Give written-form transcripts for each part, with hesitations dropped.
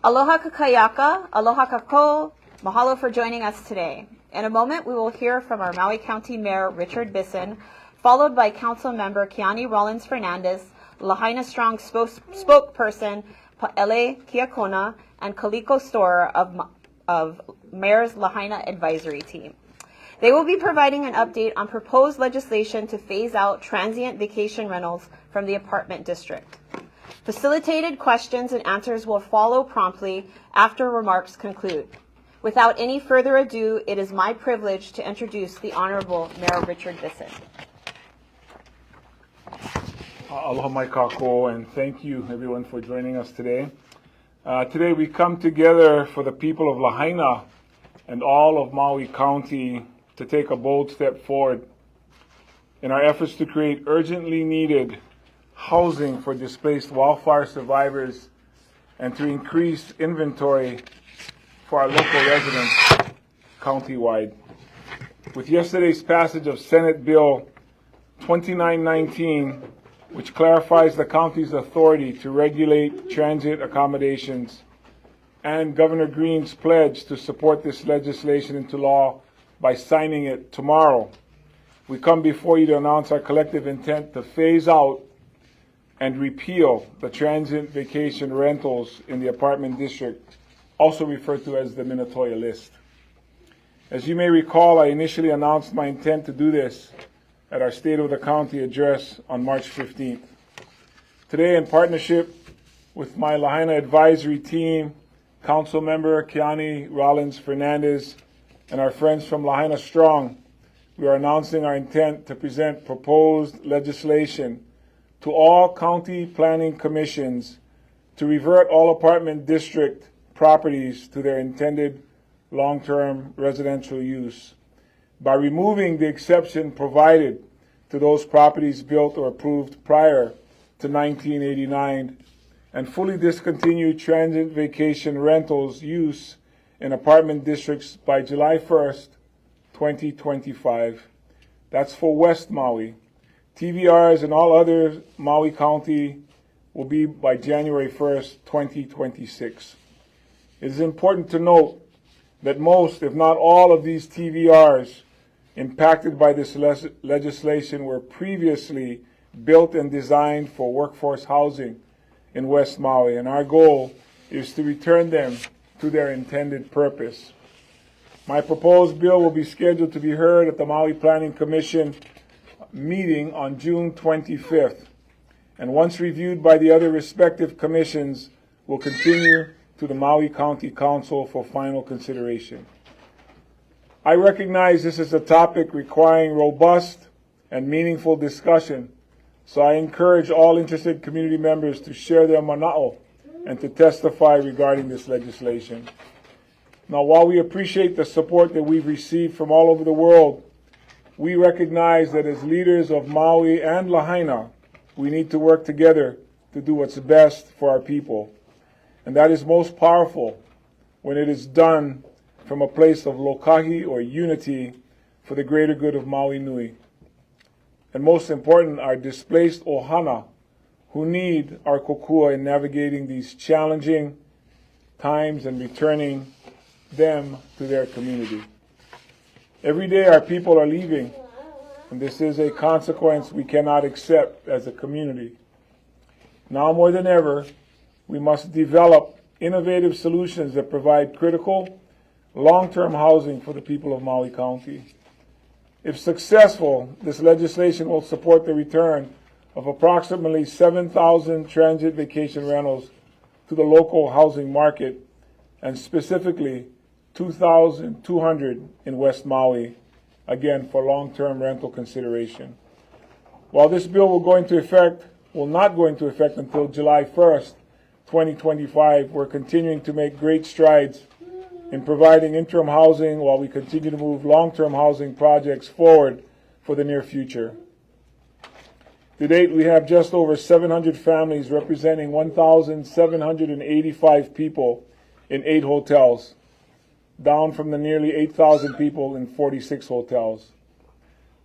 Aloha kakayaka, aloha kako, mahalo for joining us today. In a moment, we will hear from our Maui County Mayor, Richard Bissen, followed by Council Member Kiani Rollins-Fernandez, Lahaina Strong spokesperson Pa'ele Kiakona, and Kaliko Storer of Mayor's Lahaina Advisory Team. They will be providing an update on proposed legislation to phase out transient vacation rentals from the apartment district. Facilitated questions and answers will follow promptly after remarks conclude. Without any further ado, it is my privilege to introduce the Honorable Mayor Richard Bissen. Aloha mai kako, and thank you everyone for joining us today. Today we come together for the people of Lahaina and all of Maui County to take a bold step forward in our efforts to create urgently needed housing for displaced wildfire survivors and to increase inventory for our local residents countywide. With yesterday's passage of Senate Bill 2919, which clarifies the county's authority to regulate transit accommodations, and Governor Green's pledge to support this legislation into law by signing it tomorrow, we come before you to announce our collective intent to phase out and repeal the transient vacation rentals in the apartment district, also referred to as the Minatoya list. As you may recall, I initially announced my intent to do this at our State of the County address on March 15th. Today, in partnership with my Lahaina Advisory Team, Council Member Kiani Rollins-Fernandez, and our friends from Lahaina Strong, we are announcing our intent to present proposed legislation to all county planning commissions to revert all apartment district properties to their intended long-term residential use by removing the exception provided to those properties built or approved prior to 1989 and fully discontinue transient vacation rentals use in apartment districts by July 1st, 2025. That's for West Maui. TVRs and all other Maui County will be by January 1st, 2026. It is important to note that most, if not all, of these TVRs impacted by this legislation were previously built and designed for workforce housing in West Maui, and our goal is to return them to their intended purpose. My proposed bill will be scheduled to be heard at the Maui Planning Commission meeting on June 25th, and once reviewed by the other respective commissions, will continue to the Maui County Council for final consideration. I recognize this is a topic requiring robust and meaningful discussion, so I encourage all interested community members to share their mana'o and to testify regarding this legislation. Now, while we appreciate the support that we've received from all over the world, we recognize that as leaders of Maui and Lahaina, we need to work together to do what's best for our people. And that is most powerful when it is done from a place of lokahi or unity for the greater good of Maui Nui. And most important, our displaced ohana who need our kokua in navigating these challenging times and returning them to their community. Every day our people are leaving, and this is a consequence we cannot accept as a community. Now more than ever, we must develop innovative solutions that provide critical, long-term housing for the people of Maui County. If successful, this legislation will support the return of approximately 7,000 transit vacation rentals to the local housing market, and specifically 2,200 in West Maui, again for long-term rental consideration. While this bill will not go into effect until July 1st, 2025, we're continuing to make great strides in providing interim housing while we continue to move long-term housing projects forward for the near future. To date, we have just over 700 families representing 1,785 people in 8 hotels, down from the nearly 8,000 people in 46 hotels.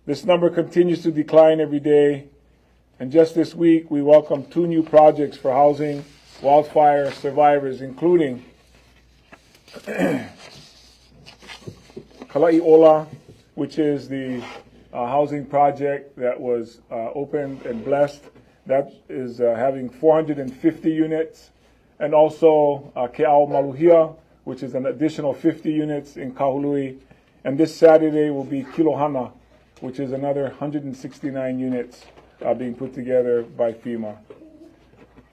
This number continues to decline every day, and just this week we welcomed 2 new projects for housing wildfire survivors, including Kalai'ola, which is the housing project that was opened and blessed. That is having 450 units. And also Ke'ao Maluhia, which is an additional 50 units in Kahului. And this Saturday will be Kilohana, which is another 169 units being put together by FEMA.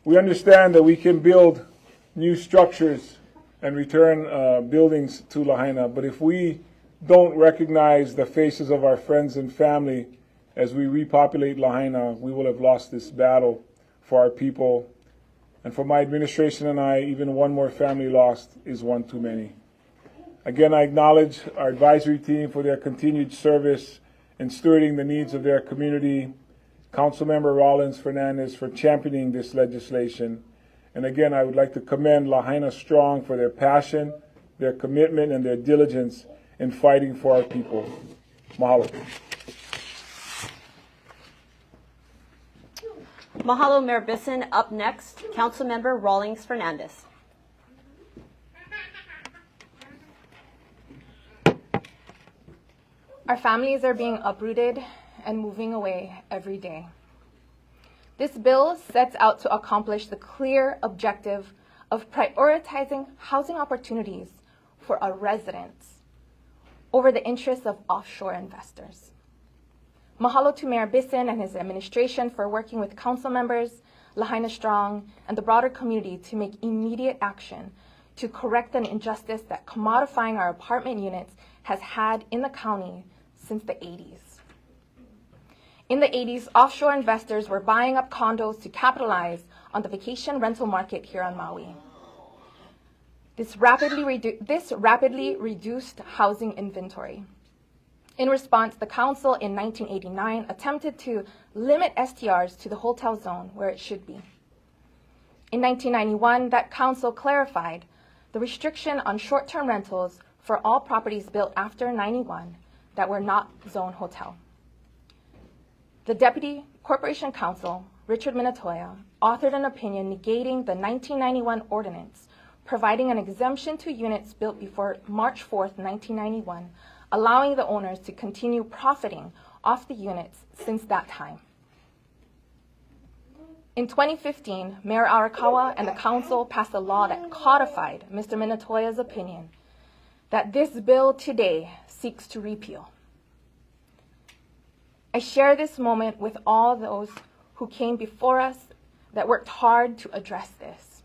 We understand that we can build new structures and return buildings to Lahaina, but if we don't recognize the faces of our friends and family as we repopulate Lahaina, we will have lost this battle for our people. And for my administration and I, even one more family lost is one too many. Again, I acknowledge our advisory team for their continued service in stewarding the needs of their community, Councilmember Rollins Fernandez for championing this legislation. And again, I would like to commend Lahaina Strong for their passion, their commitment, and their diligence in fighting for our people. Mahalo. Mahalo, Mayor Bissen. Up next, Councilmember Rawlings Fernandez. Our families are being uprooted and moving away every day. This bill sets out to accomplish the clear objective of prioritizing housing opportunities for our residents over the interests of offshore investors. Mahalo to Mayor Bissen and his administration for working with council members, Lahaina Strong, and the broader community to make immediate action to correct an injustice that commodifying our apartment units has had in the county since the 80s. In the 80s, offshore investors were buying up condos to capitalize on the vacation rental market here on Maui. This rapidly reduced housing inventory. In response, the council in 1989 attempted to limit STRs to the hotel zone where it should be. In 1991, that council clarified the restriction on short-term rentals for all properties built after 91 that were not zone hotel. The Deputy Corporation Counsel, Richard Minatoya, authored an opinion negating the 1991 ordinance, providing an exemption to units built before March 4th, 1991, allowing the owners to continue profiting off the units since that time. In 2015, Mayor Arakawa and the council passed a law that codified Mr. Minatoya's opinion that this bill today seeks to repeal. I share this moment with all those who came before us that worked hard to address this.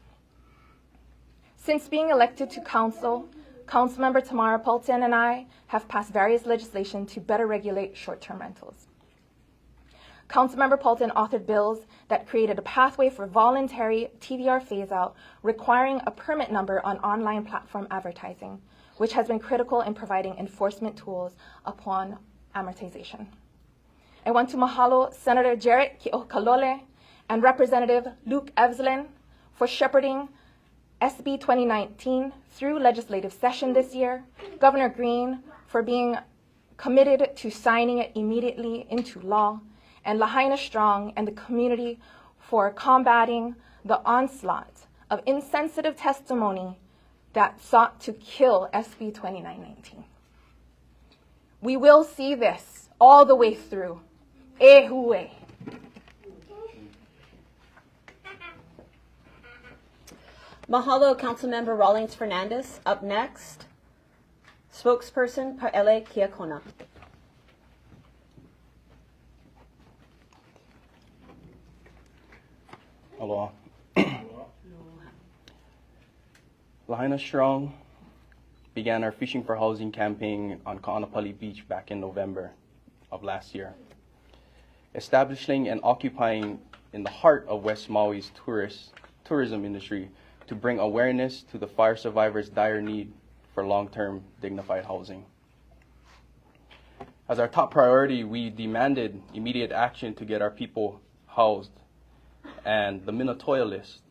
Since being elected to council, Councilmember Tamara Polton and I have passed various legislation to better regulate short-term rentals. Councilmember Polton authored bills that created a pathway for voluntary TVR phase-out requiring a permit number on online platform advertising, which has been critical in providing enforcement tools upon amortization. I want to mahalo Senator Jarrett Ki'okalole and Representative Luke Evslin for shepherding SB 2019 through legislative session this year, Governor Green for being committed to signing it immediately into law, and Lahaina Strong and the community for combating the onslaught of insensitive testimony that sought to kill SB 2919. We will see this all the way through. Ehue. Mahalo, Councilmember Rawlings Fernandez. Up next, spokesperson Paele Kiakona. Aloha. Lahaina Strong began our Fishing for Housing campaign on Ka'anapali Beach back in November of last year. Establishing and occupying in the heart of West Maui's tourism industry to bring awareness to the fire survivors' dire need for long-term dignified housing. As our top priority, we demanded immediate action to get our people housed, and the Minatoya list,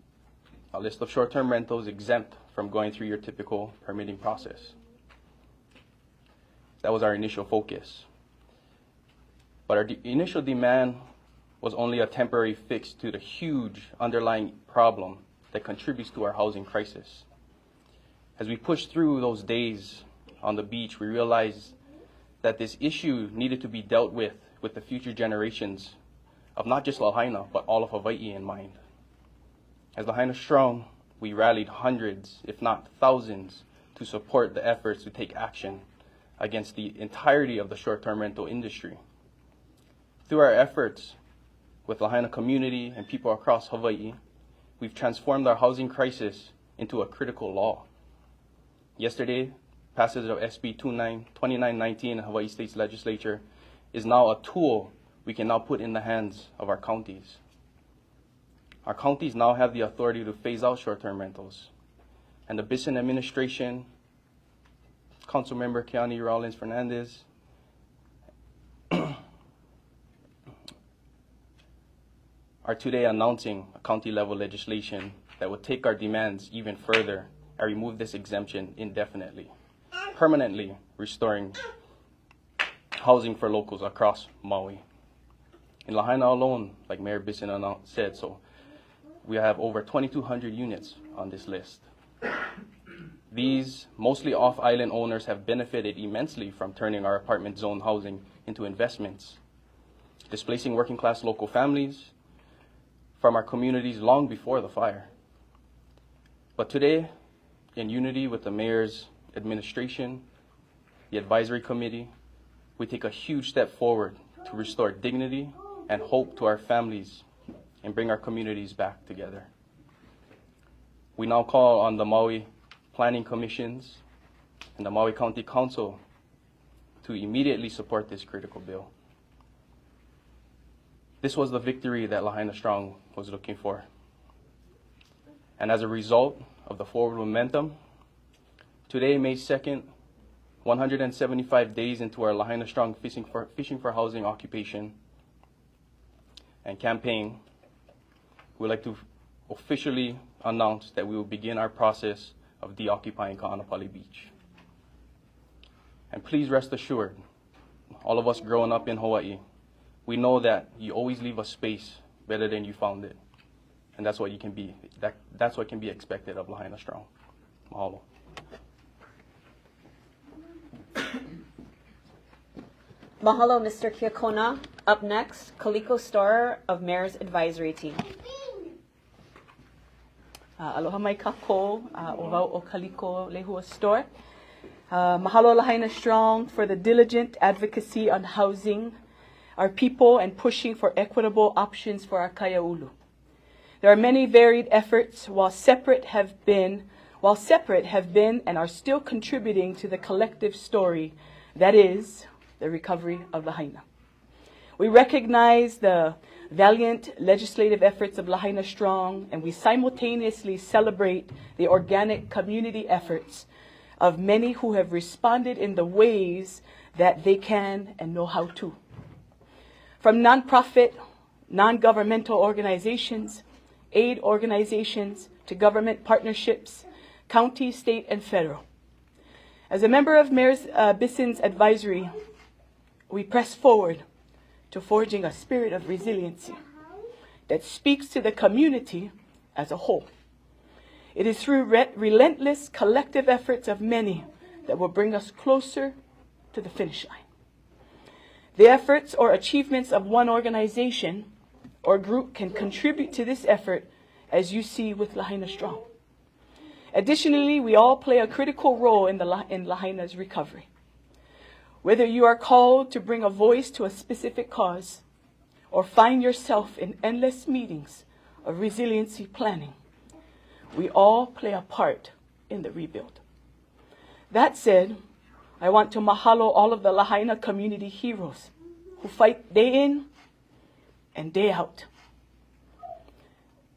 a list of short-term rentals exempt from going through your typical permitting process. That was our initial focus. But our initial demand was only a temporary fix to the huge underlying problem that contributes to our housing crisis. As we pushed through those days on the beach, we realized that this issue needed to be dealt with the future generations of not just Lahaina, but all of Hawaii in mind. As Lahaina Strong, we rallied hundreds, if not thousands, to support the efforts to take action against the entirety of the short-term rental industry. Through our efforts with Lahaina community and people across Hawaii, we've transformed our housing crisis into a critical law. Yesterday, passage of SB 2919 in Hawaii State's legislature is now a tool we can now put in the hands of our counties. Our counties now have the authority to phase out short-term rentals. And the Bissen administration, Councilmember Kiani Rollins Fernandez, are today announcing a county-level legislation that would take our demands even further and remove this exemption indefinitely, permanently restoring housing for locals across Maui. In Lahaina alone, like Mayor Bissen said, so we have over 2,200 units on this list. These mostly off-island owners have benefited immensely from turning our apartment zone housing into investments, displacing working-class local families from our communities long before the fire. But today, in unity with the mayor's administration, the advisory committee, we take a huge step forward to restore dignity and hope to our families and bring our communities back together. We now call on the Maui Planning Commissions and the Maui County Council to immediately support this critical bill. This was the victory that Lahaina Strong was looking for. And as a result of the forward momentum, today, May 2nd, 175 days into our Lahaina Strong Fishing for Housing occupation and campaign, we'd like to officially announce that we will begin our process of deoccupying Ka'anapali Beach. And please rest assured, all of us growing up in Hawaii, we know that you always leave a space better than you found it. And that's what you can be, that's what can be expected of Lahaina Strong. Mahalo. Mahalo, Mr. Kiakona. Up next, Kaliko Storer of Mayor's Advisory Team. Aloha mai kako, o wau o Kaliko Lehua Store. Mahalo Lahaina Strong for the diligent advocacy on housing our people and pushing for equitable options for our kaiaulu. There are many varied efforts while separate have been and are still contributing to the collective story that is the recovery of Lahaina. We recognize the valiant legislative efforts of Lahaina Strong, and we simultaneously celebrate the organic community efforts of many who have responded in the ways that they can and know how to. From nonprofit, non-governmental organizations, aid organizations, to government partnerships, county, state, and federal. As a member of Mayor Bissen's advisory, we press forward to forging a spirit of resiliency that speaks to the community as a whole. It is through relentless collective efforts of many that will bring us closer to the finish line. The efforts or achievements of one organization or group can contribute to this effort, as you see with Lahaina Strong. Additionally, we all play a critical role in Lahaina's recovery. Whether you are called to bring a voice to a specific cause or find yourself in endless meetings of resiliency planning, we all play a part in the rebuild. That said, I want to mahalo all of the Lahaina community heroes who fight day in and day out.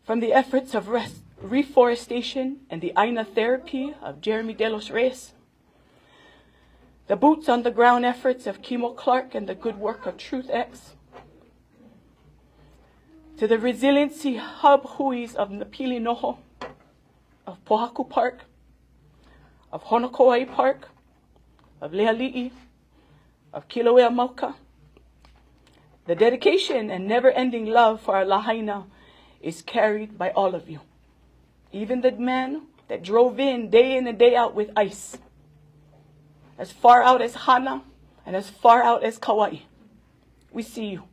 From the efforts of reforestation and the Aina therapy of Jeremy Delos Reyes, the boots on the ground efforts of Kimo Clark and the good work of Truth X, to the resiliency hub huis of Napili Noho, of Pohaku Park, of Honokowai Park, of Leali'i, of Kilauea Mauka. The dedication and never-ending love for our Lahaina is carried by all of you, even the men that drove in and day out with ICE, as far out as Hana and as far out as Kauai. We see you.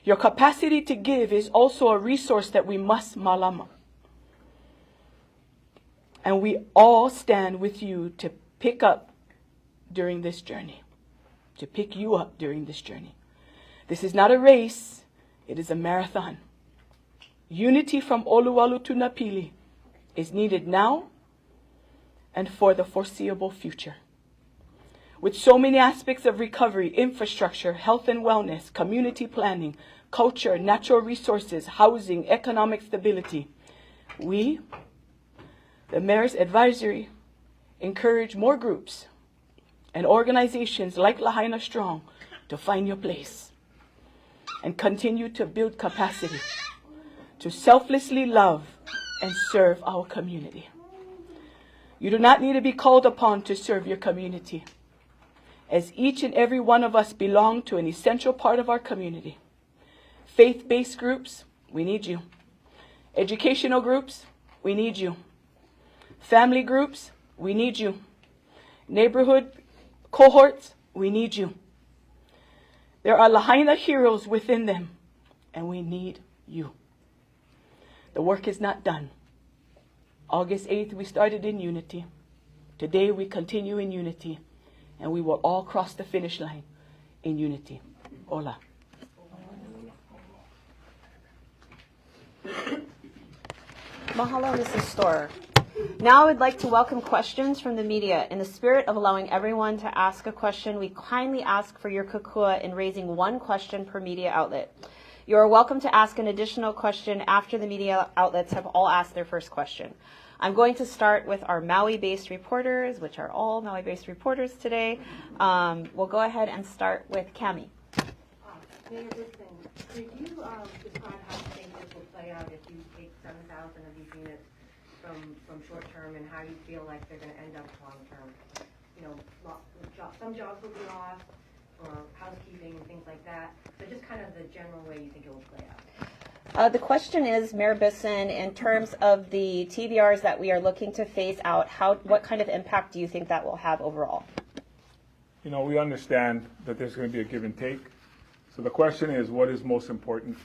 Your capacity to give is also a resource that we must malama. And we all stand with you to pick up during this journey, to pick you up during this journey. This is not a race, it is a marathon. Unity from Oluwalu to Napili is needed now and for the foreseeable future. With so many aspects of recovery, infrastructure, health and wellness, community planning, culture, natural resources, housing, economic stability, we, the Mayor's Advisory, encourage more groups and organizations like Lahaina Strong to find your place and continue to build capacity to selflessly love and serve our community. You do not need to be called upon to serve your community, as each and every one of us belong to an essential part of our community. Faith-based groups, we need you. Educational groups, we need you. Family groups, we need you. Neighborhood cohorts, we need you. There are Lahaina heroes within them, and we need you. The work is not done. August 8th, we started in unity. Today, we continue in unity, and we will all cross the finish line in unity. Ola. Mahalo, Mrs. Storr. Now I would like to welcome questions from the media. In the spirit of allowing everyone to ask a question, we kindly ask for your kukua in raising one question per media outlet. You are welcome to ask an additional question after the media outlets have all asked their first question. I'm going to start with our Maui-based reporters, which are all Maui-based reporters today. We'll go ahead and start with Cami. Mayor Bissen, could you describe how you think this will play out if you take 7,000 of these units from short term, and how you feel like they're going to end up long term? You know, some jobs will be lost, or housekeeping and things like that. So just kind of the general way you think it will play out. The question is, Mayor Bissen, in terms of the TVRs that we are looking to phase out, what kind of impact do you think that will have overall? You know, we understand that there's going to be a give and take. So the question is, what is most important?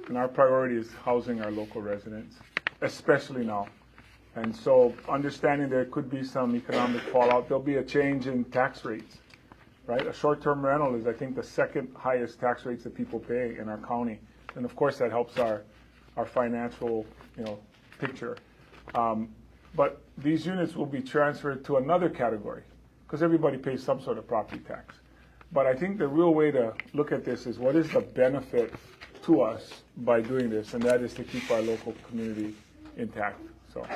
And our priority is housing our local residents, especially now. And so understanding there could be some economic fallout, there'll be a change in tax rates, right? A short-term rental is, I think, the second highest tax rates that people pay in our county. And of course, that helps our financial, picture. But these units will be transferred to another category, because everybody pays some sort of property tax. But I think the real way to look at this is, what is the benefit to us by doing this? And that is to keep our local community intact. So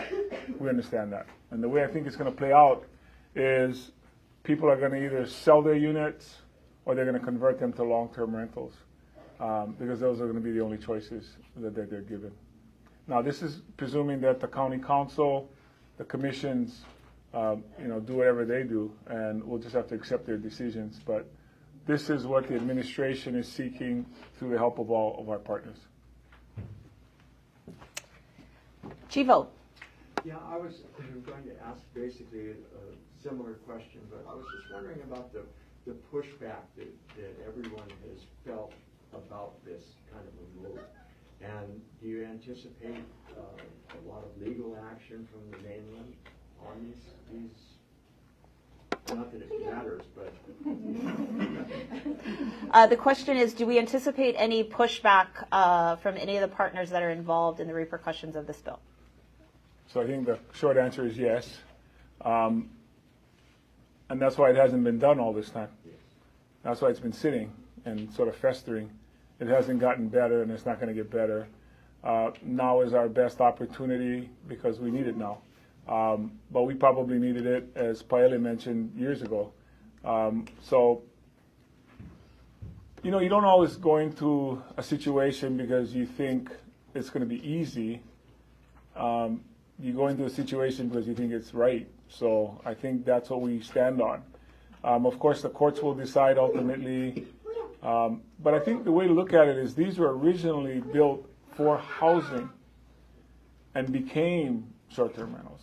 we understand that. And the way I think it's going to play out is people are going to either sell their units or they're going to convert them to long-term rentals, because those are going to be the only choices that they're given. Now, this is presuming that the county council, the commissions, do whatever they do, and we'll just have to accept their decisions. But this is what the administration is seeking through the help of all of our partners. Chivo. Yeah, I was going to ask basically a similar question, but I was just wondering about the pushback that everyone has felt about this kind of a move. And do you anticipate a lot of legal action from the mainland on these? Not that it matters, but... The question is, do we anticipate any pushback from any of the partners that are involved in the repercussions of this bill? So I think the short answer is yes. And that's why it hasn't been done all this time. That's why it's been sitting and sort of festering. It hasn't gotten better, and it's not going to get better. Now is our best opportunity because we need it now. But we probably needed it, as Paele mentioned, years ago. So, you don't always go into a situation because you think it's going to be easy. You go into a situation because you think it's right. So I think that's what we stand on. Of course, the courts will decide ultimately. But I think the way to look at it is, these were originally built for housing and became short-term rentals.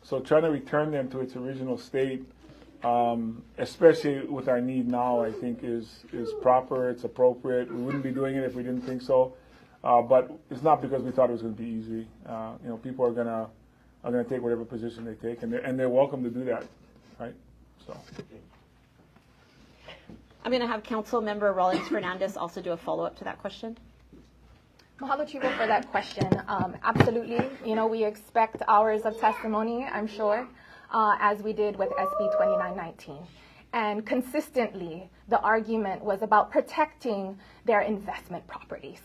So trying to return them to its original state, especially with our need now, I think is proper, it's appropriate. We wouldn't be doing it if we didn't think so. But it's not because we thought it was going to be easy. People are gonna take whatever position they take, and they're welcome to do that, right? So. I'm going to have Council Member Rollins Fernandez also do a follow-up to that question. Mahalo, Chivo, for that question. Absolutely. We expect hours of testimony, I'm sure, as we did with SB 2919. And consistently, the argument was about protecting their investment properties,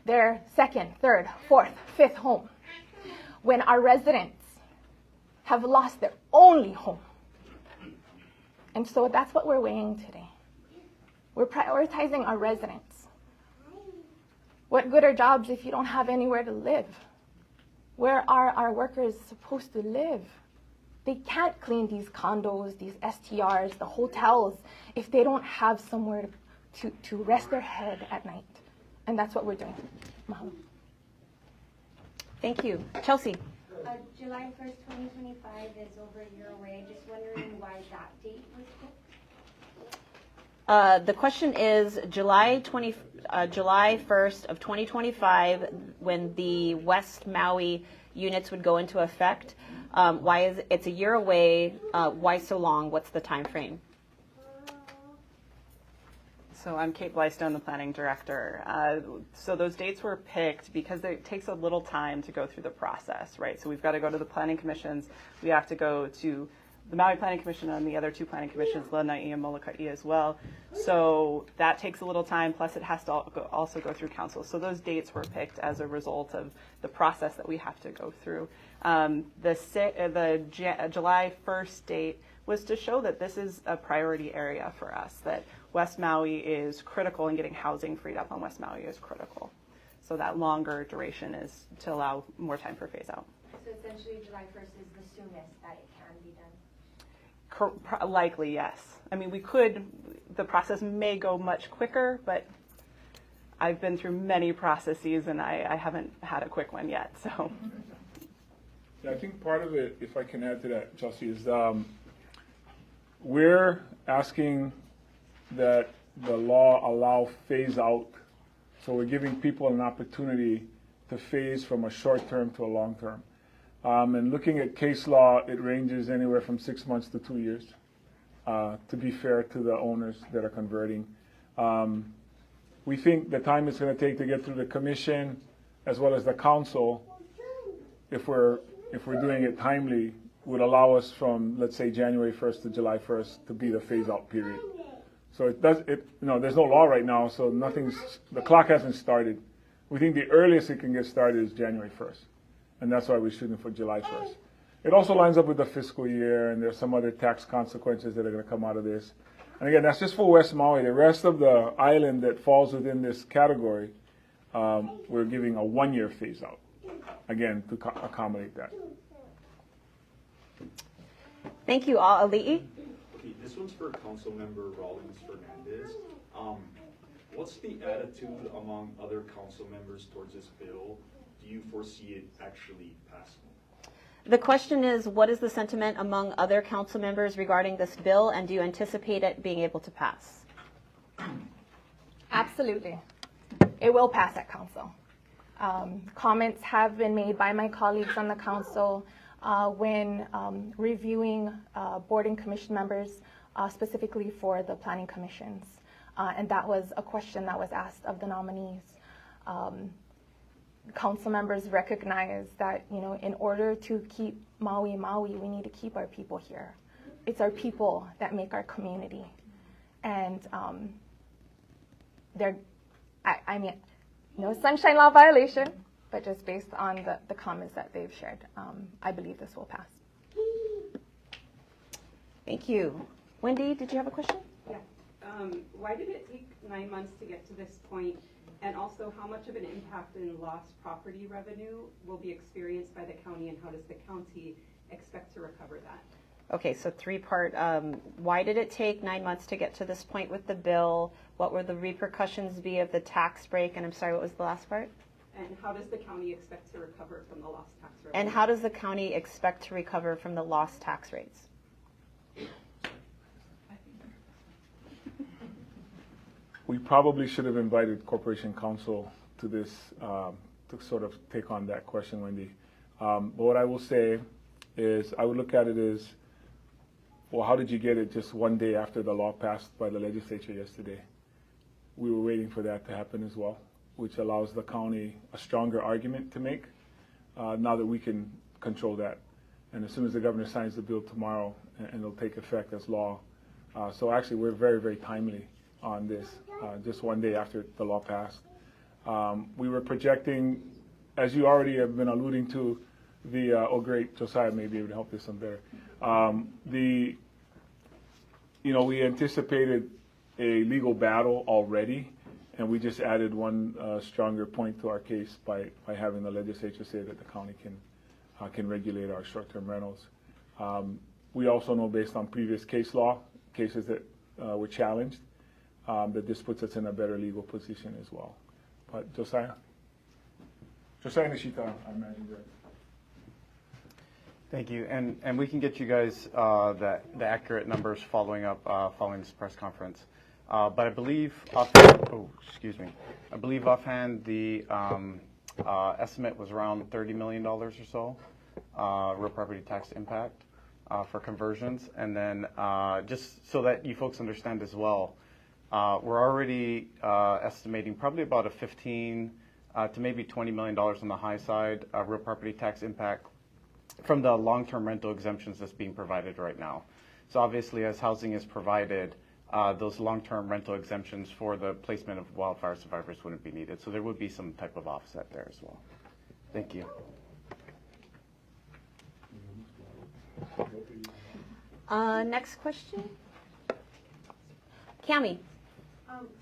their second, third, fourth, fifth home. When our residents have lost their only home. And so that's what we're weighing today. We're prioritizing our residents. What good are jobs if you don't have anywhere to live? Where are our workers supposed to live? They can't clean these condos, these STRs, the hotels, if they don't have somewhere to rest their head at night. And that's what we're doing. Mahalo. Thank you. Chelsea. July 1st, 2025 is over a year away. Just wondering why that date was picked. The question is July 1st of 2025, when the West Maui units would go into effect. Why is it's a year away? Why so long? What's the time frame? So I'm Kate Blystone, the planning director. So those dates were picked because it takes a little time to go through the process, right? So we've got to go to the planning commissions. We have to go to the Maui Planning Commission and the other two planning commissions, Lanai and Molokai as well. So that takes a little time, plus it has to also go through council. So those dates were picked as a result of the process that we have to go through. The July 1st date was to show that this is a priority area for us, that West Maui is critical, and getting housing freed up on West Maui is critical. So that longer duration is to allow more time for phase out. So essentially July 1st is the soonest that it can be done? Likely, yes. I mean, the process may go much quicker, but I've been through many processes and I haven't had a quick one yet, so. Yeah, I think part of it, if I can add to that, Chelsea, is we're asking that the law allow phase out. So we're giving people an opportunity to phase from a short term to a long term. And looking at case law, it ranges anywhere from 6 months to 2 years, to be fair to the owners that are converting. We think the time it's going to take to get through the commission as well as the council, if we're doing it timely, would allow us from, let's say, January 1st to July 1st to be the phase out period. So there's no law right now, so the clock hasn't started. We think the earliest it can get started is January 1st. And that's why we're shooting for July 1st. It also lines up with the fiscal year, and there's some other tax consequences that are going to come out of this. And again, that's just for West Maui. The rest of the island that falls within this category, we're giving a 1-year phase out, again, to accommodate that. Thank you, Ali'i. Okay, this one's for Councilmember Rollins Fernandez. What's the attitude among other council members towards this bill? Do you foresee it actually passing? The question is, what is the sentiment among other council members regarding this bill, and do you anticipate it being able to pass? Absolutely. It will pass at council. Comments have been made by my colleagues on the council when reviewing board and commission members, specifically for the planning commissions. And that was a question that was asked of the nominees. Council members recognize that, in order to keep Maui, we need to keep our people here. It's our people that make our community. And no sunshine law violation, but just based on the comments that they've shared, I believe this will pass. Thank you. Wendy, did you have a question? Yeah. Why did it take 9 months to get to this point? And also, how much of an impact in lost property revenue will be experienced by the county, and how does the county expect to recover that? Okay, so 3-part. Why did it take 9 months to get to this point with the bill? What were the repercussions be of the tax break? And I'm sorry, what was the last part? And how does the county expect to recover from the lost tax revenue? And how does the county expect to recover from the lost tax rates? We probably should have invited Corporation Counsel to this, to sort of take on that question, Wendy. But what I will say is, I would look at it as, well, how did you get it just one day after the law passed by the legislature yesterday? We were waiting for that to happen as well, which allows the county a stronger argument to make, now that we can control that. And as soon as the governor signs the bill tomorrow, and it'll take effect as law. So actually, we're very, very timely on this, just one day after the law passed. We were projecting, as you already have been alluding to, oh great, Josiah may be able to help this one better. We anticipated a legal battle already, and we just added one stronger point to our case by having the legislature say that the county can regulate our short-term rentals. We also know, based on previous case law, cases that were challenged, that this puts us in a better legal position as well. But Josiah Nishita, I imagine that. Thank you, and we can get you guys the accurate numbers following this press conference. But I believe offhand the estimate was around $30 million or so, real property tax impact for conversions. And then just so that you folks understand as well, we're already estimating probably about a $15 to maybe $20 million on the high side real property tax impact from the long-term rental exemptions that's being provided right now. So obviously, as housing is provided, those long-term rental exemptions for the placement of wildfire survivors wouldn't be needed. So there would be some type of offset there as well. Thank you. Next question. Cami.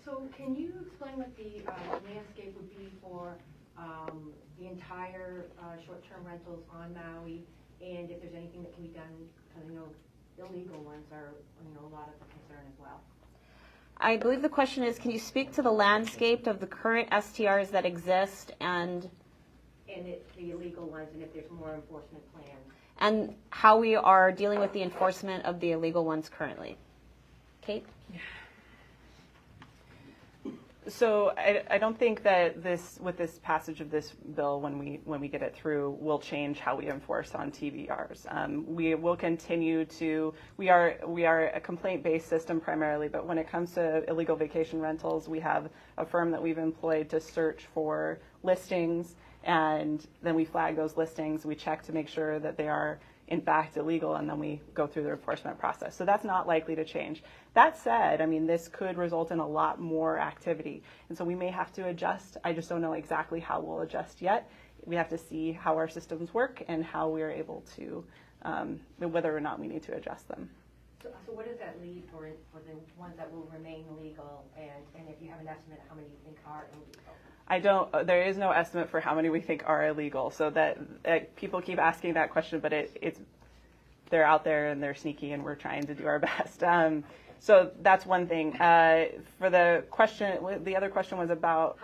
So can you explain what the landscape would be for the entire short-term rentals on Maui, and if there's anything that can be done, because I know illegal ones are, a lot of the concern as well. I believe the question is, can you speak to the landscape of the current STRs that exist and the illegal ones, and if there's more enforcement plans? And how we are dealing with the enforcement of the illegal ones currently. Kate? So I don't think that with this passage of this bill, when we get it through, will change how we enforce on TVRs. We will continue to. We are a complaint-based system primarily, but when it comes to illegal vacation rentals, we have a firm that we've employed to search for listings, and then we flag those listings. We check to make sure that they are in fact illegal, and then we go through the enforcement process. So that's not likely to change. That said, this could result in a lot more activity, and so we may have to adjust. I just don't know exactly how we'll adjust yet. We have to see how our systems work and how we're able to, whether or not we need to adjust them. So what does that leave for the ones that will remain legal, and if you have an estimate how many you think are illegal? There is no estimate for how many we think are illegal. So that people keep asking that question, but they're out there and they're sneaky, and we're trying to do our best. So that's one thing. For the question, the other question was about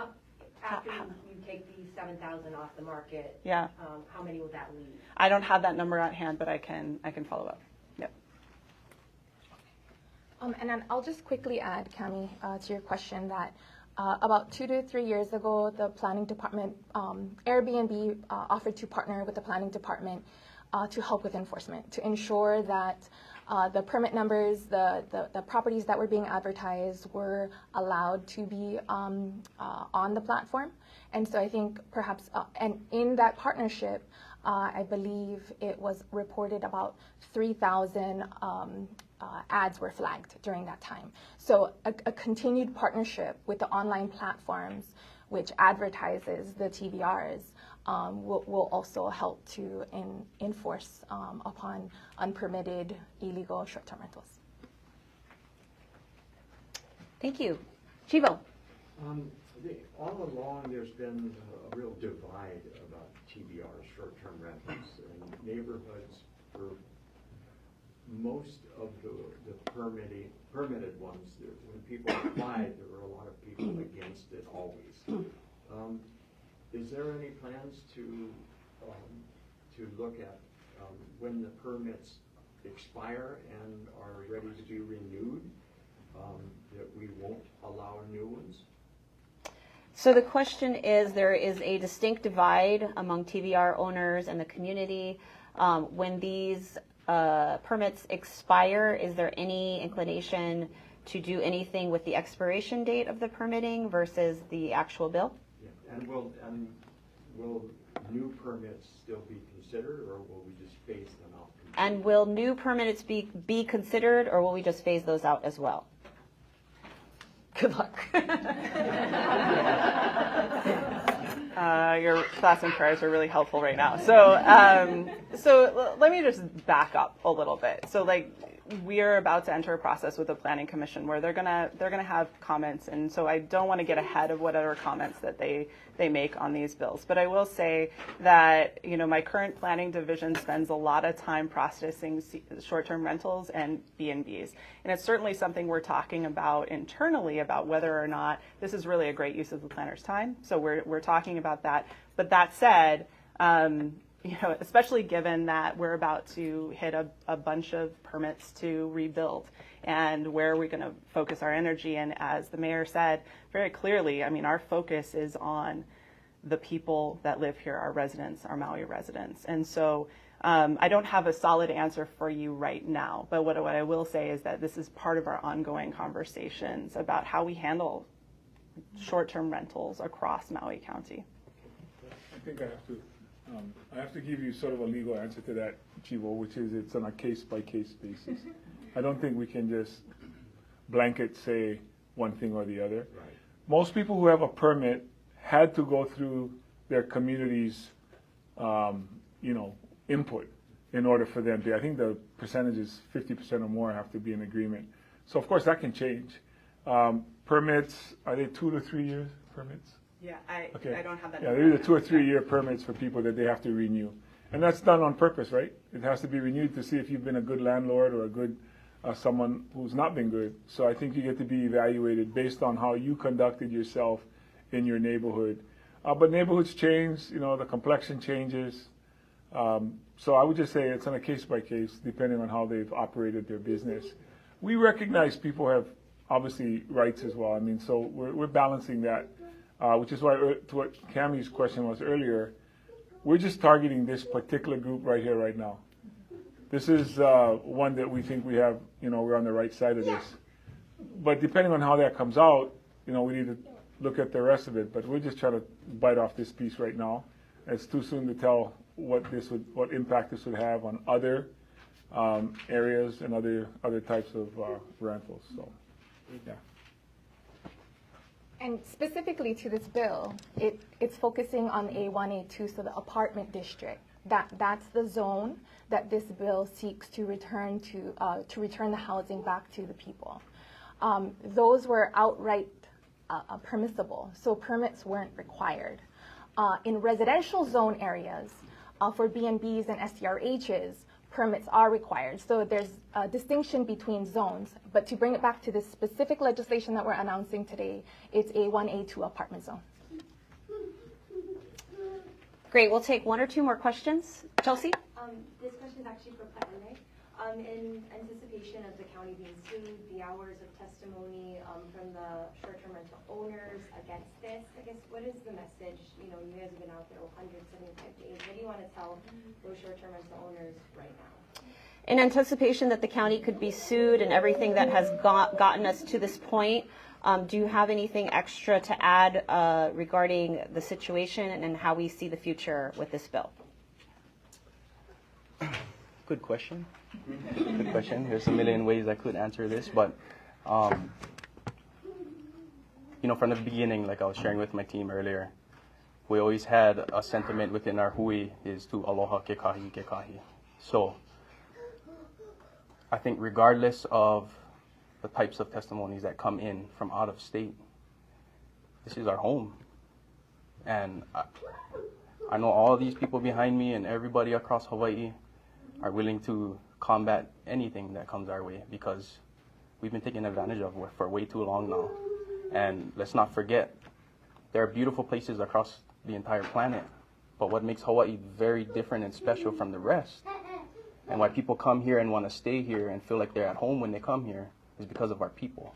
after you take these 7,000 off the market. Yeah. How many will that leave? I don't have that number at hand, but I can follow up. Yep. And then I'll just quickly add, Cami, to your question that. About 2 to 3 years ago, the planning department, Airbnb offered to partner with the planning department to help with enforcement, to ensure that the permit numbers, the properties that were being advertised were allowed to be on the platform. And so I think perhaps, and in that partnership, I believe it was reported about 3,000 ads were flagged during that time. So a continued partnership with the online platforms which advertises the TVRs will also help to enforce upon unpermitted illegal short-term rentals. Thank you. Chivo. All along there's been a real divide about TVRs, short-term rentals, and neighborhoods for most of the permitted ones. When people applied, there were a lot of people against it always. is there any plans to look at when the permits expire and are ready to be renewed, that we won't allow new ones? So the question is, there is a distinct divide among TVR owners and the community. When these permits expire, is there any inclination to do anything with the expiration date of the permitting versus the actual bill? Yeah. And will new permits still be considered, or will we just phase them out? And will new permits be considered, or will we just phase those out as well? Good luck. Your thoughts and prayers are really helpful right now. So let me just back up a little bit. So we are about to enter a process with the Planning Commission where they're gonna have comments, and so I don't want to get ahead of whatever comments that they make on these bills. But I will say that my current planning division spends a lot of time processing short-term rentals and B&Bs, and it's certainly something we're talking about internally about whether or not this is really a great use of the planner's time. So we're talking about that. But that said, especially given that we're about to hit a bunch of permits to rebuild, and where are we going to focus our energy? And as the mayor said very clearly, our focus is on the people that live here, our residents, our Maui residents. And so I don't have a solid answer for you right now, but what I will say is that this is part of our ongoing conversations about how we handle short-term rentals across Maui County. I think I have to give you sort of a legal answer to that, Chivo, which is it's on a case-by-case basis. I don't think we can just blanket say one thing or the other. Right. Most people who have a permit had to go through their community's, input in order for them to. I think the percentage is 50% or more have to be in agreement. So of course that can change. Permits, are they 2 to 3 years permits? Yeah, Okay. I don't have that. Yeah, they're either 2 or 3 year permits for people that they have to renew. And that's done on purpose, right? It has to be renewed to see if you've been a good landlord or a good someone who's not been good. So I think you get to be evaluated based on how you conducted yourself in your neighborhood. But neighborhoods change, the complexion changes. So I would just say it's on a case by case, depending on how they've operated their business. We recognize people have obviously rights as well. So we're balancing that, which is why to what Cammie's question was earlier, we're just targeting this particular group right here, right now. This is one that we think we have, we're on the right side of this. But depending on how that comes out, we need to look at the rest of it. But we're just trying to bite off this piece right now. It's too soon to tell what impact this would have on other areas and other types of rentals. So, yeah. And specifically to this bill, it's focusing on A1, A2, so the apartment district. That's the zone that this bill seeks to return the housing back to the people. Those were outright permissible, so permits weren't required. In residential zone areas, for B&Bs and STRHs, permits are required. So there's a distinction between zones. But to bring it back to this specific legislation that we're announcing today, it's A1, A2 apartment zone. Great, we'll take 1 or 2 more questions. Chelsea? This question is actually for Planning. In anticipation of the county being sued, the hours of testimony from the short-term rental owners against this, I guess, what is the message? You guys have been out there 175 days. What do you want to tell those short-term rental owners right now? In anticipation that the county could be sued and everything that has gotten us to this point, do you have anything extra to add regarding the situation and how we see the future with this bill? Good question. Good question. There's a million ways I could answer this, but from the beginning, like I was sharing with my team earlier, we always had a sentiment within our hui is to aloha kekahi kekahi. So I think regardless of the types of testimonies that come in from out of state, this is our home. And I know all these people behind me and everybody across Hawaii are willing to combat anything that comes our way because we've been taken advantage of for way too long now. And let's not forget, there are beautiful places across the entire planet. But what makes Hawaii very different and special from the rest, and why people come here and want to stay here and feel like they're at home when they come here, is because of our people.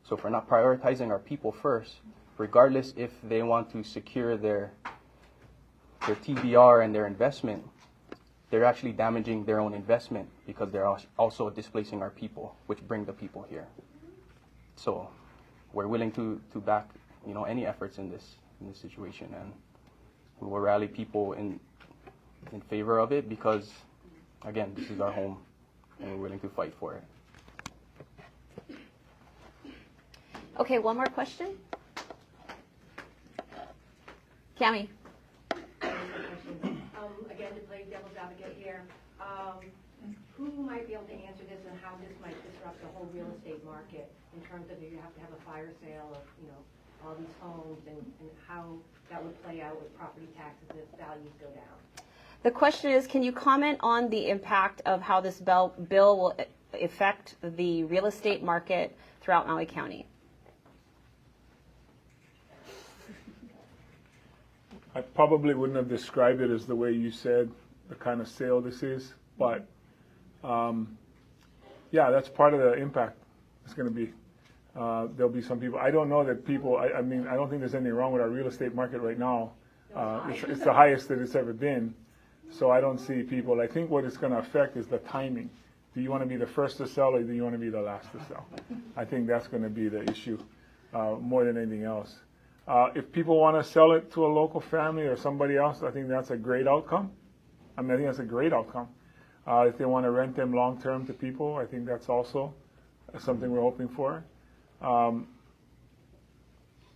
So if we're not prioritizing our people first, regardless if they want to secure their TVR and their investment, they're actually damaging their own investment because they're also displacing our people, which bring the people here. So we're willing to back, any efforts in this situation, and we will rally people in favor of it because, again, this is our home, and we're willing to fight for it. Okay, one more question. Cami. Again, to play devil's advocate here, who might be able to answer this and how this might disrupt the whole real estate market in terms of you have to have a fire sale of, all these homes and how that would play out with property taxes if values go down? The question is, can you comment on the impact of how this bill will affect the real estate market throughout Maui County? I probably wouldn't have described it as the way you said, the kind of sale this is, but yeah, that's part of the impact. It's going to be, there'll be some people, I don't know that people, I mean, I don't think there's anything wrong with our real estate market right now. It's the highest that it's ever been, so I don't see people. I think what it's going to affect is the timing. Do you want to be the first to sell or do you want to be the last to sell? I think that's going to be the issue more than anything else. If people want to sell it to a local family or somebody else, I think that's a great outcome. I think that's a great outcome. If they want to rent them long-term to people, I think that's also something we're hoping for.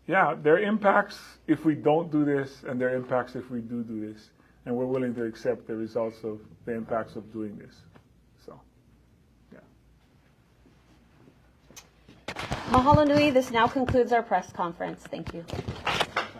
Yeah, there are impacts if we don't do this, and there are impacts if we do this. And we're willing to accept the results of the impacts of doing this. So, yeah. Mahalo nui. This now concludes our press conference. Thank you.